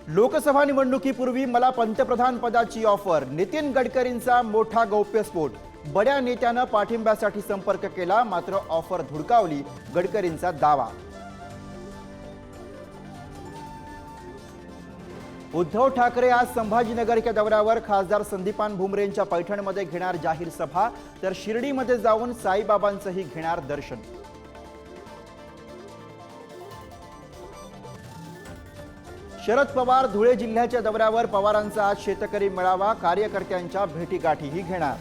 लोकसभा निवडणुकीपूर्वी मला पंतप्रधान पदाची ऑफर, नितीन गडकरींचा मोठा गौप्यस्फोट। बड्या नेत्यानं पाठिंब्यासाठी संपर्क केला, मात्र ऑफर धुडकावली, गडकरींचा दावा। उद्धव ठाकरे आज संभाजीनगरच्या दौऱ्यावर, खासदार संदीपान भुमरेंच्या पैठणमध्ये घेणार जाहीर सभा, तर शिर्डीमध्ये जाऊन साईबाबांचंही घेणार दर्शन। शरद पवार धुळे जिल्ह्याच्या दौऱ्यावर, पवारांचा आज शेतकरी मेळावा, कार्यकर्त्यांच्या भेटीगाठीही घेणार।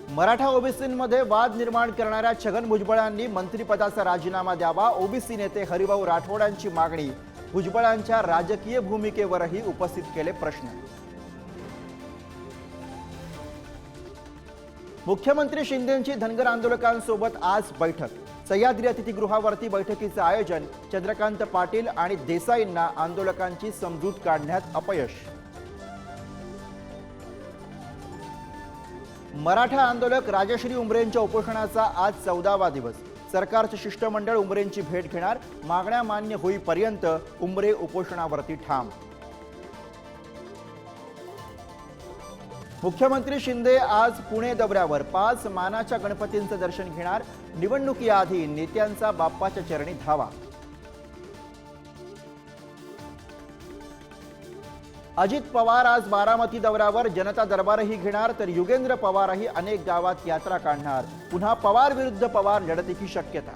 मराठा ओबीसींमध्ये वाद निर्माण करणाऱ्या छगन भुजबळांनी मंत्रिपदाचा राजीनामा द्यावा, ओबीसी नेते हरिभाऊ राठोडांची मागणी। भुजबळांच्या राजकीय भूमिकेवरही उपस्थित केले प्रश्न। मुख्यमंत्री शिंदेंची धनगर आंदोलकांसोबत आज बैठक, सह्याद्री अतिथीगृहावरती बैठकीचे आयोजन। चंद्रकांत पाटील आणि देसाईंना आंदोलकांची समजूत काढण्यात अपयश। मराठा आंदोलक राजश्री उमरेंच्या उपोषणाचा आज 14वा दिवस, सरकारचे शिष्टमंडळ उमरेंची भेट घेणार, मागण्या मान्य होईपर्यंत उमरे उपोषणावरती ठाम। मुख्यमंत्री शिंदे आज पुणे दौऱ्यावर, 5 मानाच्या गणपतींचं दर्शन घेणार, निवडणुकीआधी नेत्यांचा बाप्पाच्या चरणी धावा। अजित पवार आज बारामती दौऱ्यावर, जनता दरबारही घेणार, तर युगेंद्र पवारही अनेक गावात यात्रा काढणार। पुन्हा पवार विरुद्ध पवार लढतीची शक्यता।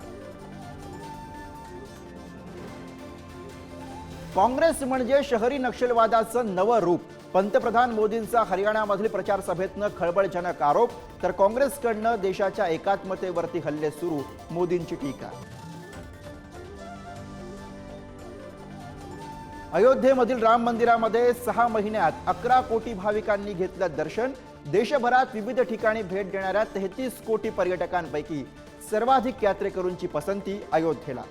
काँग्रेस म्हणजे शहरी नक्षलवादाचं नवं रूप, पंतप्रधान मोदींचा हरियाणामधील प्रचार सभेतनं खळबळजनक आरोप, तर काँग्रेसकडनं देशाच्या एकात्मतेवरती हल्ले सुरू, मोदींची टीका। अयोध्येमधील राम मंदिरामध्ये 6 महिन्यात 11 कोटी भाविकांनी घेतलं दर्शन, देशभरात विविध ठिकाणी भेट देणाऱ्या 33 कोटी पर्यटकांपैकी सर्वाधिक यात्रेकरूंची पसंती अयोध्येला।